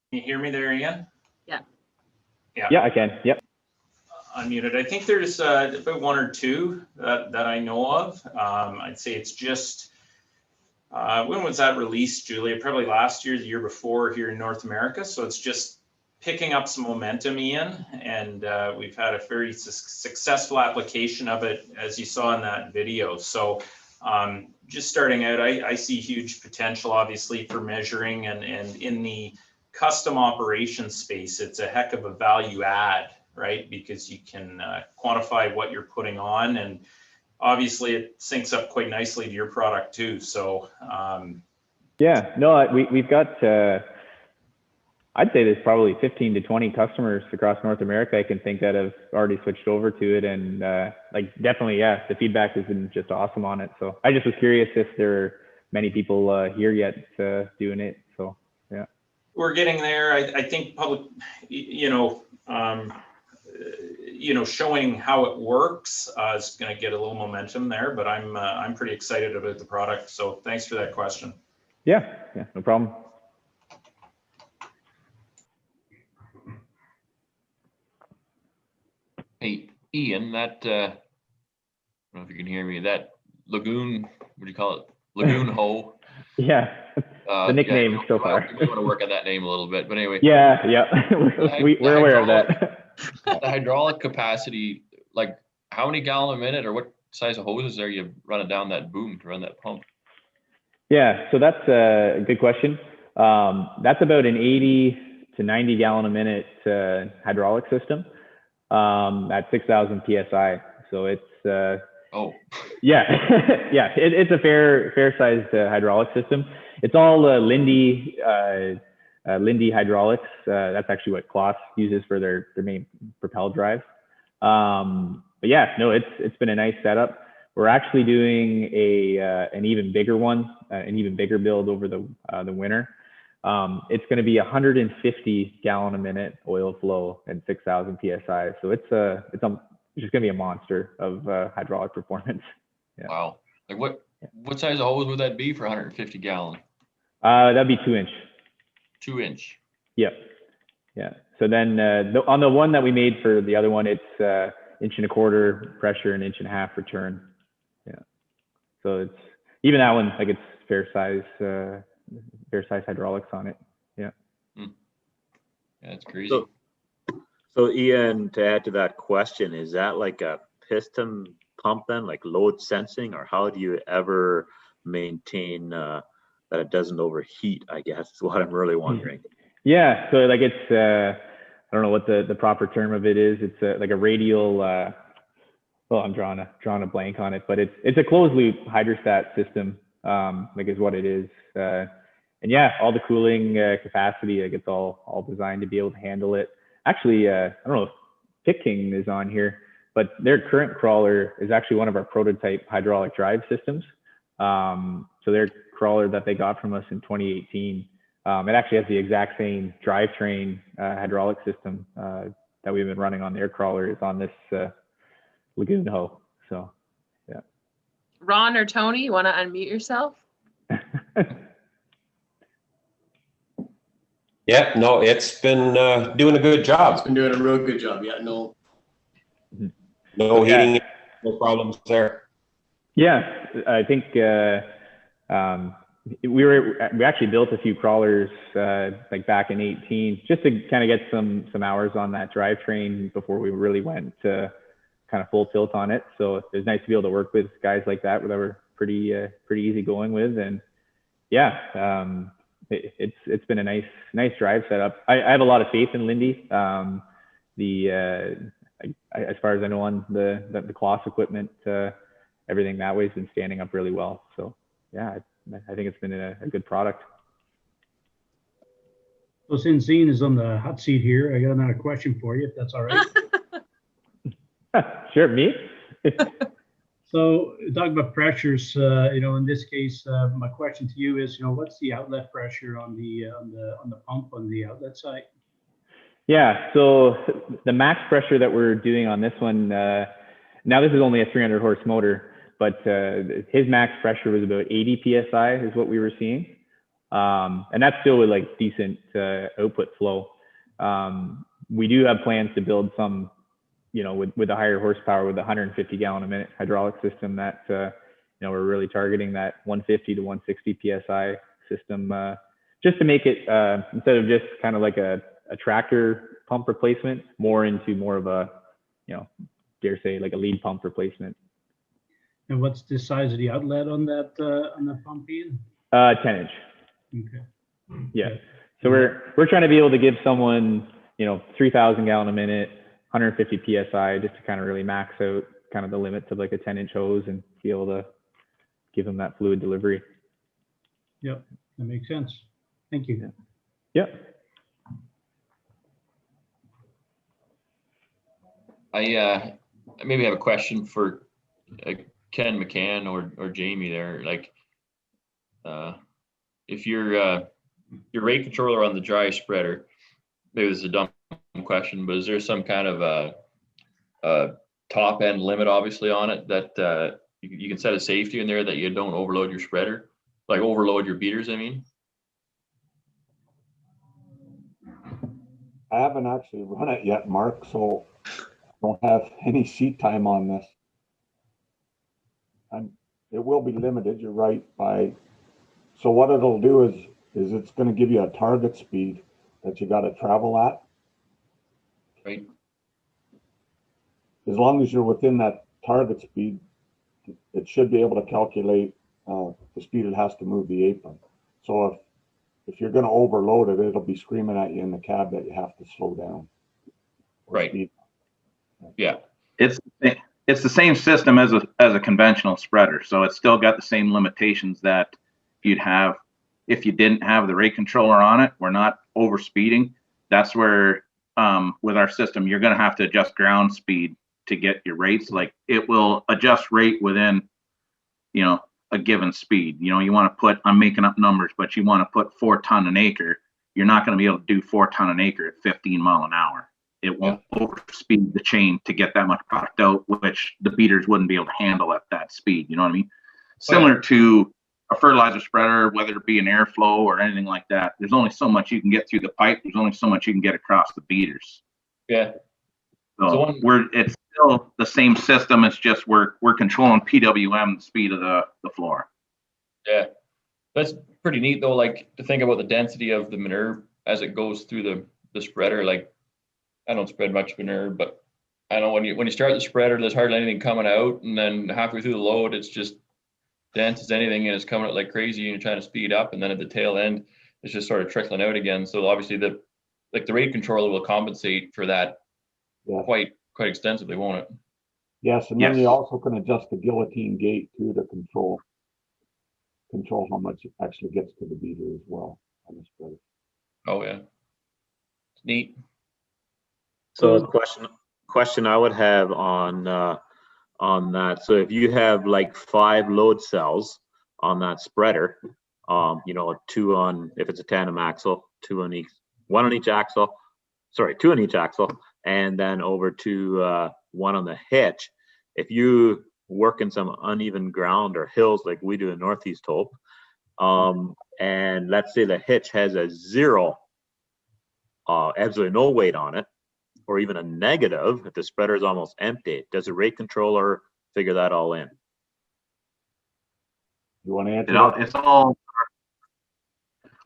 S3: Can you hear me there, Ian?
S1: Yeah.
S9: Yeah, I can. Yep.
S3: Unmuted. I think there's about one or two that I know of. I'd say it's just, when was that released, Julia? Probably last year, the year before here in North America. So it's just picking up some momentum, Ian, and we've had a very successful application of it, as you saw in that video. So just starting out, I see huge potential, obviously, for measuring, and in the custom operations space, it's a heck of a value add, right? Because you can quantify what you're putting on, and obviously it syncs up quite nicely to your product too. So
S9: yeah, no, we've got, I'd say there's probably 15 to 20 customers across North America I can think that have already switched over to it. And like, definitely, yeah, the feedback has been just awesome on it. So I just was curious if there are many people here yet doing it. So, yeah.
S3: We're getting there. I think public, showing how it works is going to get a little momentum there, but I'm pretty excited about the product. So thanks for that question.
S9: Yeah, no problem.
S13: Hey, Ian, that, I don't know if you can hear me, that lagoon, what do you call it? Lagoon hoe.
S9: Yeah, the nickname so far.
S13: We want to work on that name a little bit, but anyway.
S9: Yeah, we're aware of that.
S13: The hydraulic capacity, like how many gallon a minute or what size of hoses are you running down that boom to run that pump?
S9: Yeah, so that's a good question. That's about an 80 to 90 gallon a minute hydraulic system at 6,000 PSI. So it's, yeah, yeah, it's a fair sized hydraulic system. It's all Lindy hydraulics. That's actually what Kloss uses for their main propel drive. But yeah, no, it's been a nice setup. We're actually doing an even bigger one, an even bigger build over the winter. It's going to be 150 gallon a minute oil flow and 6,000 PSI. So it's just going to be a monster of hydraulic performance. Yeah.
S13: Wow. Like what size of hose would that be for 150 gallon?
S9: That'd be 2 inch.
S13: 2 inch.
S9: Yep. Yeah. So then on the one that we made for the other one, it's 1.25 inch pressure and 1.5 inch return. Yeah. So it's even that one, like it's fair size hydraulics on it. Yeah.
S13: Yeah, that's crazy.
S2: So Ian, to add to that question, is that like a piston pump then, like load sensing, or how do you ever maintain that it doesn't overheat, I guess is what I'm really wondering.
S9: Yeah, so like it's, I don't know what the proper term of it is. It's like a radial, well, I'm drawing a blank on it, but it's a closed loop hydrostat system. like is what it is. And yeah, all the cooling capacity, like it's all designed to be able to handle it. Actually, I don't know if Pit King is on here, but their current crawler is actually one of our prototype hydraulic drive systems. So their crawler that they got from us in 2018, it actually has the exact same drivetrain hydraulic system that we've been running on their crawler is on this Lagoon hoe. So yeah.
S1: Ron or Tony, you want to unmute yourself?
S14: Yeah, no, it's been doing a good job.
S15: It's been doing a real good job. Yeah, no
S14: heating, no problems there.
S9: Yeah, I think we actually built a few crawlers like back in 18 just to kind of get some hours on that drivetrain before we really went to kind of full tilt on it. So it was nice to be able to work with guys like that that were pretty easy going with. And yeah, it's been a nice drive setup. I have a lot of faith in Lindy. As far as I know on the Kloss equipment, everything that way has been standing up really well. So yeah, I think it's been a good product.
S8: So since Ian is on the hot seat here, I got another question for you, if that's all right.
S9: Sure, me?
S8: So talk about pressures, in this case, my question to you is, what's the outlet pressure on the pump on the outlet side?
S9: Yeah, so the max pressure that we're doing on this one, now this is only a 300 horse motor, but his max pressure was about 80 PSI is what we were seeing. And that's still with like decent output flow. We do have plans to build some, with a higher horsepower with a 150 gallon a minute hydraulic system that, we're really targeting that 150 to 160 PSI system, just to make it, instead of just kind of like a tractor pump replacement, more of a, dare say like a lead pump replacement.
S8: And what's the size of the outlet on that pump, Ian?
S9: 10 inch.
S8: Okay.
S9: Yeah. So we're trying to be able to give someone, 3,000 gallon a minute, 150 PSI, just to kind of really max out kind of the limits of like a 10 inch hose and be able to give them that fluid delivery.
S8: Yep, that makes sense. Thank you.
S9: Yep.
S13: I maybe have a question for Ken McCann or Jamie there. Like, if your rate controller on the dry spreader, maybe this is a dumb question, but is there some kind of a top end limit, obviously, on it that you can set a safety in there that you don't overload your spreader, like overload your beaters? I mean,
S10: I haven't actually run it yet, Mark, so don't have any seat time on this. And it will be limited, you're right, so what it'll do is it's going to give you a target speed that you got to travel at.
S13: Right.
S10: As long as you're within that target speed, it should be able to calculate the speed it has to move the apron. So if you're going to overload it, it'll be screaming at you in the cab that you have to slow down.
S13: Right.
S10: Speed.
S13: Yeah.
S11: It's the same system as a conventional spreader, so it's still got the same limitations that you'd have if you didn't have the rate controller on it. We're not over speeding. That's where with our system you're going to have to adjust ground speed to get your rates. Like, it will adjust rate within a given speed. You want to put, I'm making up numbers, but you want to put 4 ton an acre. You're not going to be able to do 4 ton an acre at 15 mile an hour. It won't overspeed the chain to get that much product out, which the beaters wouldn't be able to handle at that speed. You know what I mean? Similar to a fertilizer spreader, whether it be an airflow or anything like that, there's only so much you can get through the pipe. There's only so much you can get across the beaters.
S13: Yeah.
S11: So it's still the same system. It's just we're controlling PWM, the speed of the floor.
S13: Yeah. That's pretty neat though, like to think about the density of the manure as it goes through the spreader. Like, I don't spread much manure, but I know when you start the spreader, there's hardly anything coming out, and then halfway through the load, it's just dense as anything, and it's coming out like crazy, and you're trying to speed up, and then at the tail end, it's just sort of trickling out again. So obviously the rate controller will compensate for that quite extensively, won't it?
S10: Yes, and then you also can adjust the guillotine gate too to control control how much it actually gets to the beater as well on the spreader.
S13: Oh yeah, it's neat.
S2: So a question I would have on that. So if you have like 5 load cells on that spreader, you know, 2 on, if it's a tandem axle, 2 on each, 1 on each axle, sorry, 2 on each axle, and then over to 1 on the hitch. If you work in some uneven ground or hills like we do in Northeast Hope, and let's say the hitch has a 0, absolutely no weight on it, or even a negative, if the spreader is almost empty, does the rate controller figure that all in?
S10: You want to answer?
S11: It's all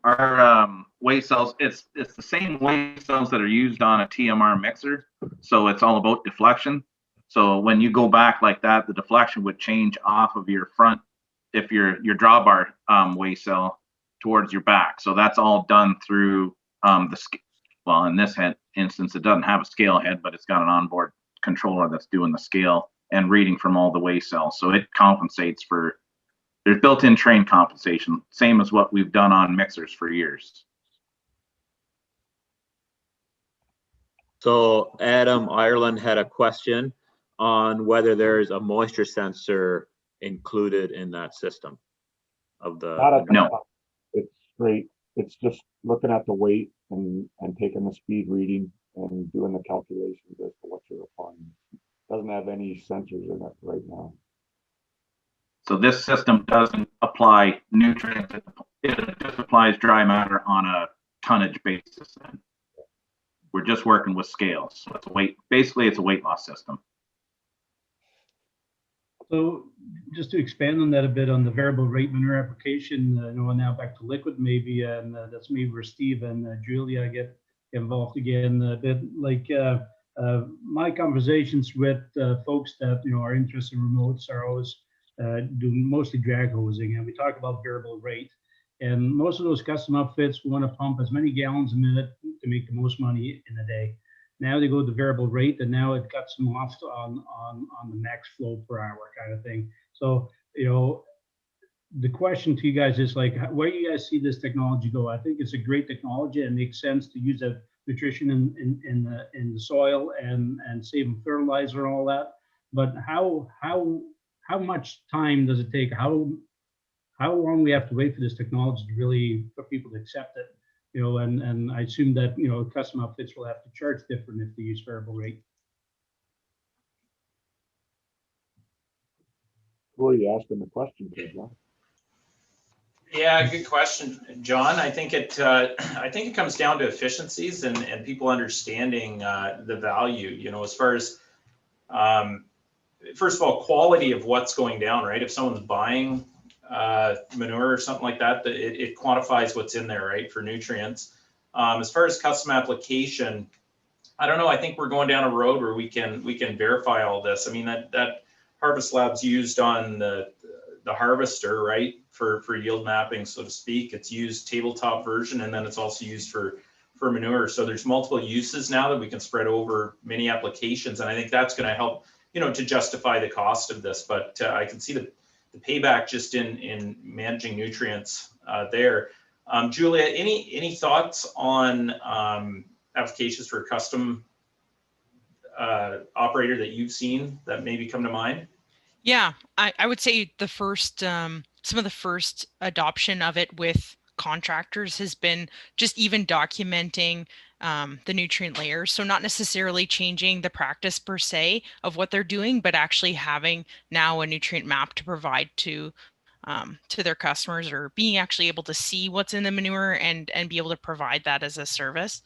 S11: our weight cells. It's the same weight cells that are used on a TMR mixer. So it's all about deflection. So when you go back like that, the deflection would change off of your front, if your drawbar weight cell towards your back. So that's all done through well, in this instance, it doesn't have a scale head, but it's got an onboard controller that's doing the scale and reading from all the weight cells. So it compensates for, there's built-in train compensation, same as what we've done on mixers for years.
S2: So Adam Ireland had a question on whether there's a moisture sensor included in that system of the.
S11: No.
S10: It's straight. It's just looking at the weight and taking the speed reading and doing the calculations as to what you're applying. Doesn't have any sensors in it right now.
S11: So this system doesn't apply nutrients. It just applies dry matter on a tonnage basis. And we're just working with scales. So it's a weight, basically it's a weight loss system.
S8: So just to expand on that a bit on the variable rate manure application, now back to liquid maybe, and that's maybe where Steve and Julia get involved again a bit. Like my conversations with folks that are interested in remotes are always doing mostly drag hosing, and we talk about variable rate. And most of those custom outfits want to pump as many gallons a minute to make the most money in a day. Now they go to variable rate, and now it cuts them off on the max flow per hour kind of thing. So, the question to you guys is like, where do you guys see this technology go? I think it's a great technology. It makes sense to use that nutrition in the soil and saving fertilizer and all that. But how much time does it take? How long we have to wait for this technology to really for people to accept it? And I assume that, custom outfits will have to charge different if they use variable rate.
S10: Who are you asking the question to, John?
S3: Yeah, good question, John. I think it comes down to efficiencies and people understanding the value, as far as, first of all, quality of what's going down, right? If someone's buying manure or something like that, it quantifies what's in there, right, for nutrients. As far as custom application, I don't know. I think we're going down a road where we can verify all this. I mean, that Harvest Lab's used on the harvester, right, for yield mapping, so to speak. It's used tabletop version, and then it's also used for manure. So there's multiple uses now that we can spread over many applications, and I think that's going to help, to justify the cost of this. But I can see the payback just in managing nutrients there. Julia, any thoughts on applications for custom operator that you've seen that maybe come to mind?
S4: Yeah, I would say the first, some of the first adoption of it with contractors has been just even documenting the nutrient layers. So not necessarily changing the practice per se of what they're doing, but actually having now a nutrient map to provide to their customers, or being actually able to see what's in the manure and be able to provide that as a service.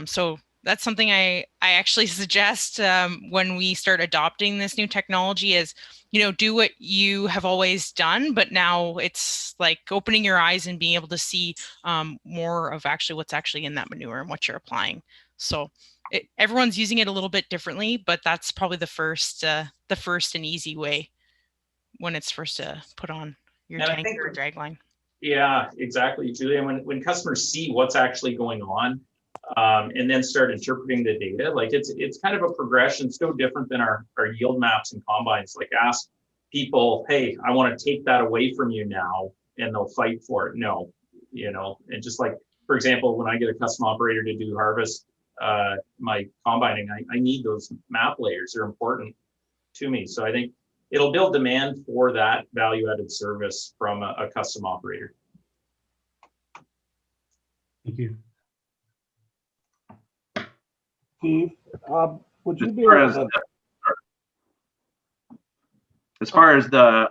S4: So that's something I actually suggest when we start adopting this new technology is, do what you have always done, but now it's like opening your eyes and being able to see more of actually what's actually in that manure and what you're applying. So everyone's using it a little bit differently, but that's probably the first and easy way when it's first put on your tank or drag line.
S3: Yeah, exactly, Julia. When customers see what's actually going on, and then start interpreting the data, like it's kind of a progression. It's no different than our yield maps and combines. Like ask people, hey, I want to take that away from you now and they'll fight for it. No, and just like, for example, when I get a custom operator to do harvest, my combining, I need those map layers. They're important to me. So I think it'll build demand for that value-added service from a custom operator.
S8: Thank you.
S10: Steve, would you be
S11: As far
S10: able
S11: as
S10: to,
S11: as far as the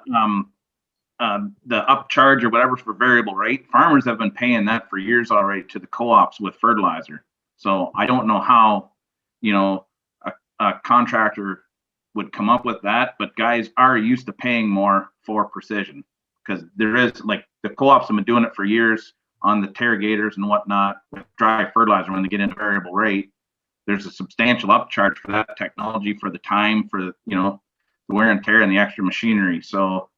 S11: upcharge or whatever for variable rate, farmers have been paying that for years already to the co-ops with fertilizer. So I don't know how, a contractor would come up with that, but guys are used to paying more for precision, because there is, like, the co-ops have been doing it for years on the irrigators and whatnot with dry fertilizer. When they get into variable rate, there's a substantial upcharge for that technology, for the time, for the wear and tear and the extra machinery. So,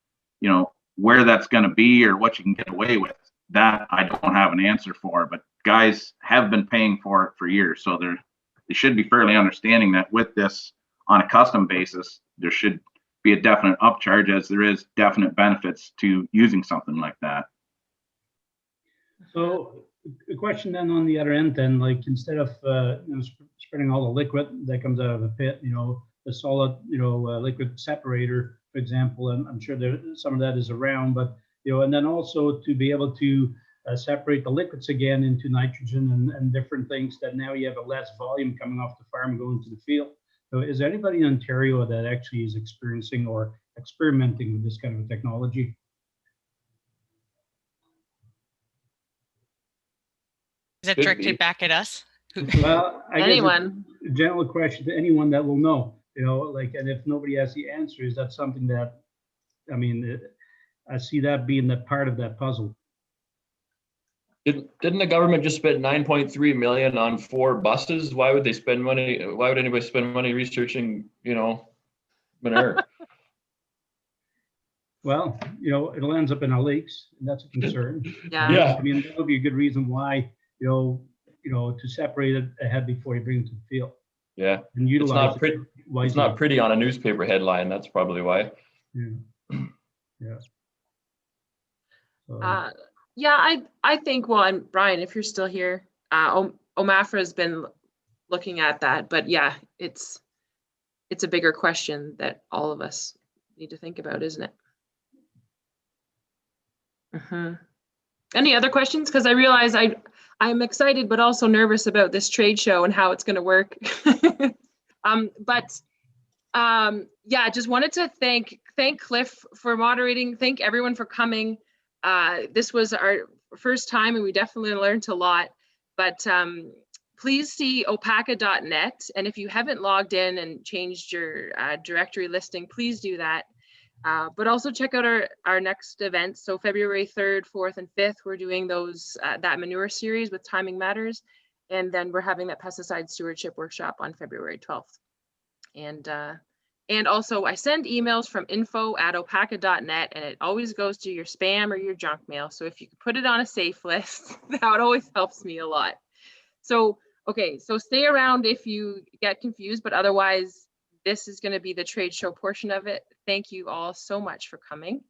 S11: where that's going to be or what you can get away with, that I don't have an answer for. But guys have been paying for it for years, so they should be fairly understanding that with this on a custom basis, there should be a definite upcharge, as there is definite benefits to using something like that.
S8: So the question then on the other end, then, like, instead of spreading all the liquid that comes out of the pit, the solid liquid separator, for example, and I'm sure some of that is around, but and then also to be able to separate the liquids again into nitrogen and different things, that now you have a less volume coming off the farm going to the field. So is there anybody in Ontario that actually is experiencing or experimenting with this kind of a technology?
S4: Is that directed back at us?
S8: Well, I
S1: Anyone.
S8: guess a general question to anyone that will know, and if nobody has the answer, is that something that, I see that being that part of that puzzle.
S13: Didn't the government just spend 9.3 million on 4 buses? Why would they spend money? Why would anybody spend money researching, manure?
S8: Well, it'll end up in our lakes, and that's a concern.
S1: Yeah.
S8: That would be a good reason why, to separate it ahead before you bring it to the field.
S13: Yeah.
S8: And utilize it wisely.
S13: It's not pretty on a newspaper headline. That's probably why.
S8: Yeah.
S1: I think, well, and Brian, if you're still here, OMAFRA has been looking at that, but yeah, it's a bigger question that all of us need to think about, isn't it? Any other questions? Because I realize I'm excited, but also nervous about this trade show and how it's going to work. Just wanted to thank Cliff for moderating. Thank everyone for coming. This was our first time, and we definitely learned a lot. But please see opaca.net, and if you haven't logged in and changed your directory listing, please do that. But also check out our next events. So February 3rd, 4th, and 5th, we're doing those that manure series with Timing Matters, and then we're having that pesticide stewardship workshop on February 12th. And also I send emails from info@opaca.net, and it always goes to your spam or your junk mail. So if you could put it on a safe list, that always helps me a lot. So, okay, so stay around if you get confused, but otherwise, this is going to be the trade show portion of it. Thank you all so much for coming.